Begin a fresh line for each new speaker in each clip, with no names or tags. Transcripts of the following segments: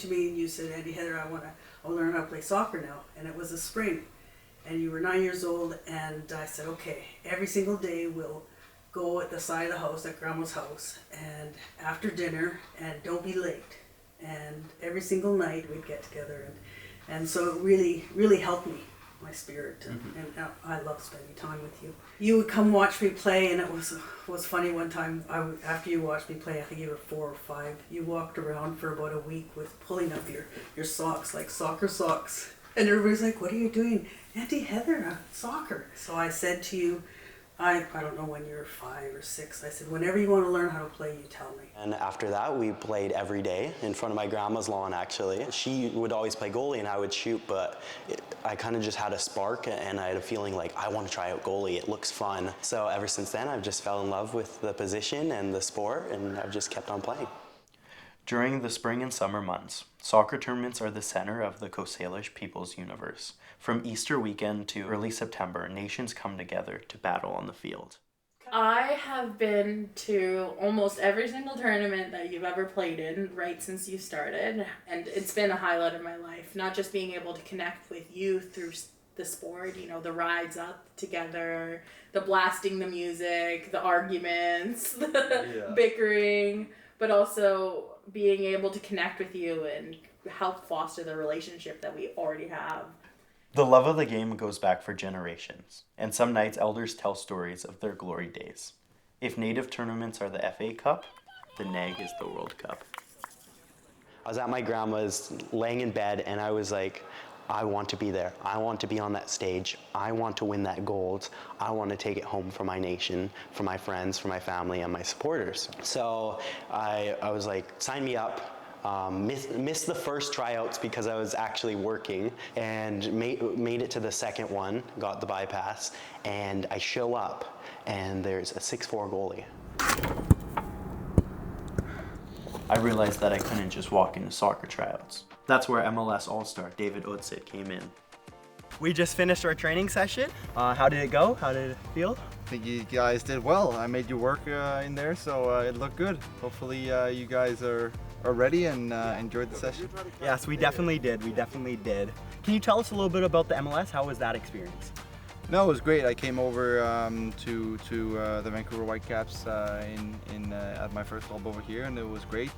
to me and you said, Auntie Heather, I want to learn how to play soccer now. And it was a spring. And you were 9 years old, and I said, okay, every single day we'll go at the side of the house, at Grandma's house, and after dinner, and don't be late. And every single night we'd get together, and so it really, really helped me, my spirit, and I love spending time with you. You would come watch me play, and it was funny one time, after you watched me play, I think you were 4 or 5, you walked around for about a week with pulling up your socks, like soccer socks. And everybody's like, what are you doing? Auntie Heather, soccer. So I said to you, I don't know when you were 5 or 6, I said, whenever you want to learn how to play, you tell me.
And after that, we played every day in front of my grandma's lawn, actually. She would always play goalie and I would shoot, but I kind of just had a spark and I had a feeling like, I want to try out goalie, it looks fun. So ever since then, I've just fell in love with the position and the sport, and I've just kept on playing.
During the spring and summer months, soccer tournaments are the center of the Coast Salish people's universe. From Easter weekend to early September, nations come together to battle on the field.
I have been to almost every single tournament that you've ever played in, right since you started, and it's been a highlight of my life. Not just being able to connect with you through the sport, you know, the rides up together, the blasting the music, the arguments, the bickering, but also being able to connect with you and help foster the relationship that we already have.
The love of the game goes back for generations, and some nights elders tell stories of their glory days. If native tournaments are the FA Cup, the NAIG is the World Cup.
I was at my grandma's laying in bed and I was like, I want to be there. I want to be on that stage. I want to win that gold. I want to take it home for my nation, for my friends, for my family, and my supporters. So I was like, sign me up. Missed the first tryouts because I was actually working, and made it to the second one, got the bypass, and I show up and there's a 6'4" goalie.
I realized that I couldn't just walk into soccer tryouts. That's where MLS All-Star David Otsit came in.
We just finished our training session. How did it go? How did it feel?
I think you guys did well. I made you work in there, so it looked good. Hopefully you guys are ready and enjoyed the session.
Yes, we definitely did. We definitely did. Can you tell us a little bit about the MLS? How was that experience?
No, it was great. I came over to the Vancouver Whitecaps at my first club over here, and it was great.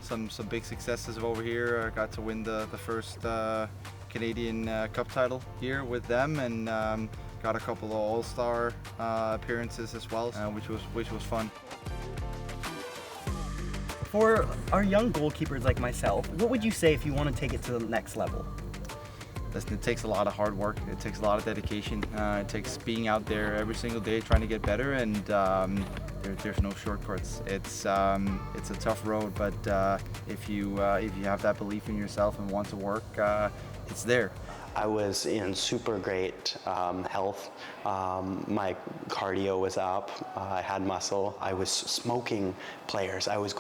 Some big successes over here. I got to win the first Canadian Cup title here with them, and got a couple of All-Star appearances as well, which was fun.
For our young goalkeepers like myself, what would you say if you want to take it to the next level?
Listen, it takes a lot of hard work. It takes a lot of dedication. It takes being out there every single day trying to get better, and there's no shortcuts. It's a tough road, but if you have that belief in yourself and want to work, it's there.
I was in super great health. My cardio was up. I had muscle. I was smoking players. I was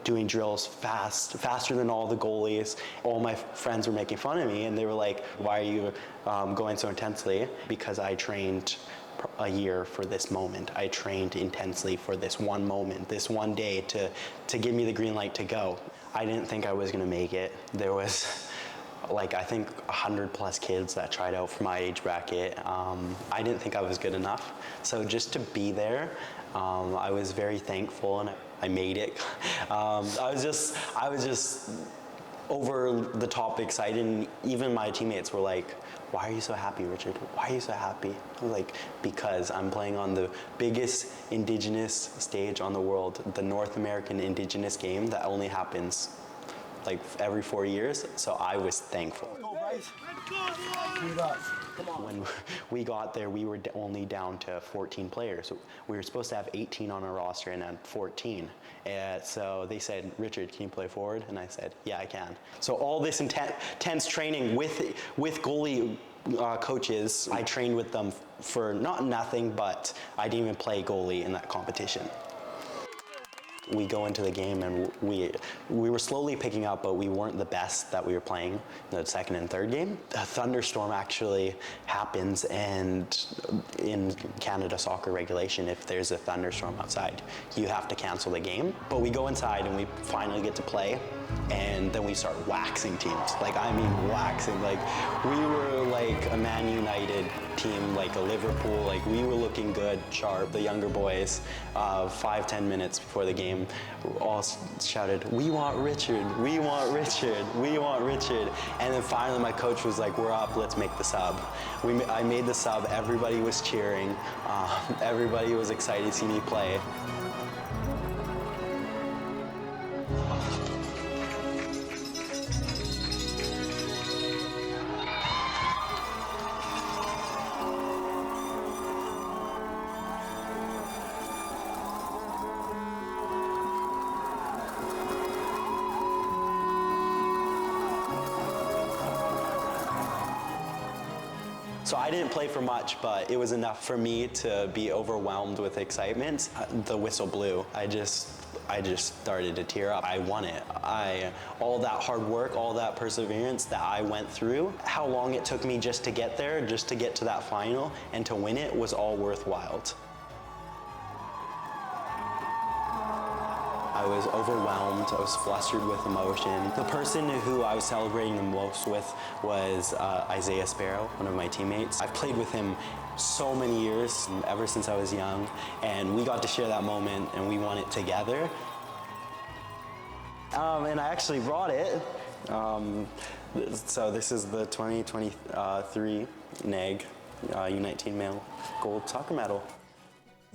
doing drills faster than all the goalies. All my friends were making fun of me, and they were like, "Why are you going so intensely?" Because I trained a year for this moment. I trained intensely for this one moment, this one day to give me the green light to go. I didn't think I was going to make it. There was I think 100+ kids that tried out for my age bracket. I didn't think I was good enough. So just to be there, I was very thankful, and I made it. I was just over the top excited, and even my teammates were like, "Why are you so happy, Richard? Why are you so happy?" I was like, because I'm playing on the biggest Indigenous stage on the world, the North American Indigenous Game that only happens every 4 years, so I was thankful. When we got there, we were only down to 14 players. We were supposed to have 18 on our roster and had 14. So they said, "Richard, can you play forward?" And I said, "Yeah, I can." So all this intense training with goalie coaches, I trained with them for not nothing, but I didn't even play goalie in that competition. We go into the game and we were slowly picking up, but we weren't the best that we were playing in the second and third game. A thunderstorm actually happens, and in Canada soccer regulation, if there's a thunderstorm outside, you have to cancel the game. But we go inside and we finally get to play. And then we start waxing teams. Like, I mean waxing. Like, we were like a Man United team, like a Liverpool. Like, we were looking good, sharp. The younger boys, 5-10 minutes before the game, all shouted, "We want Richard, we want Richard, we want Richard." And then finally my coach was like, "We're up, let's make the sub." I made the sub, everybody was cheering. Everybody was excited to see me play. So I didn't play for much, but it was enough for me to be overwhelmed with excitement. The whistle blew. I just started to tear up. I won it. All that hard work, all that perseverance that I went through, how long it took me just to get there, just to get to that final and to win it was all worthwhile. I was overwhelmed, I was flustered with emotion. The person who I was celebrating the most with was Isaiah Sparrow, one of my teammates. I've played with him so many years, ever since I was young, and we got to share that moment and we won it together. And I actually brought it. So this is the 2023 NAIG U19 male gold soccer medal.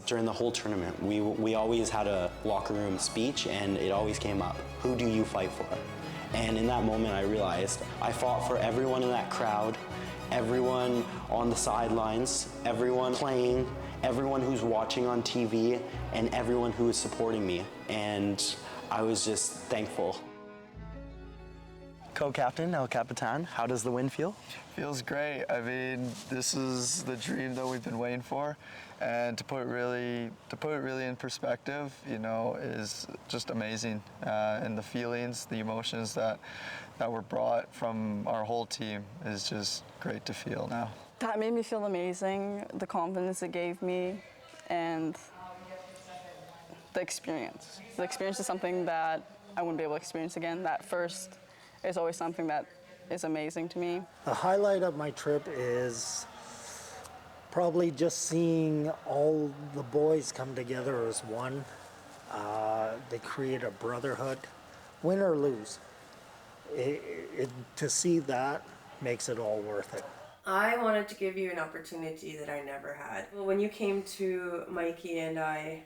During the whole tournament, we always had a locker room speech, and it always came up, who do you fight for? And in that moment I realized I fought for everyone in that crowd, everyone on the sidelines, everyone playing, everyone who's watching on TV, and everyone who is supporting me. And I was just thankful. Co-captain, El Capitan, how does the win feel?
Feels great. I mean, this is the dream that we've been waiting for, and to put it really in perspective, you know, is just amazing. And the feelings, the emotions that were brought from our whole team is just great to feel now.
That made me feel amazing. The confidence it gave me, and the experience. The experience is something that I wouldn't be able to experience again. That first is always something that is amazing to me.
The highlight of my trip is probably just seeing all the boys come together as one. They create a brotherhood, win or lose. To see that makes it all worth it.
I wanted to give you an opportunity that I never had. When you came to Mikey and I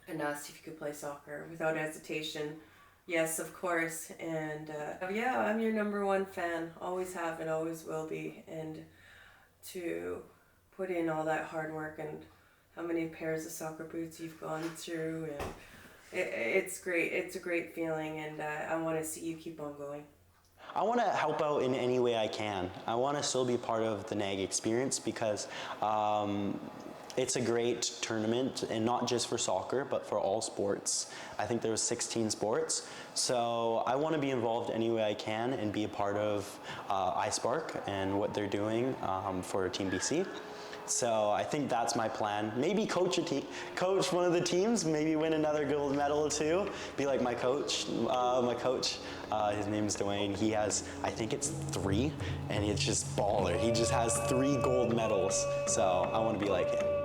and asked if you could play soccer, without hesitation, yes, of course. And yeah, I'm your #1 fan. Always have and always will be. And to put in all that hard work and how many pairs of soccer boots you've gone through, and it's great. It's a great feeling, and I want to see you keep on going.
I want to help out in any way I can. I want to still be part of the NAIG experience because it's a great tournament, and not just for soccer, but for all sports. I think there was 16 sports. So I want to be involved any way I can and be a part of iSpark and what they're doing for Team BC. So I think that's my plan. Maybe coach one of the teams, maybe win another gold medal or two. Be like my coach. His name's Dwayne. He has, I think it's 3, and it's just baller. He just has 3 gold medals. So I want to be like him.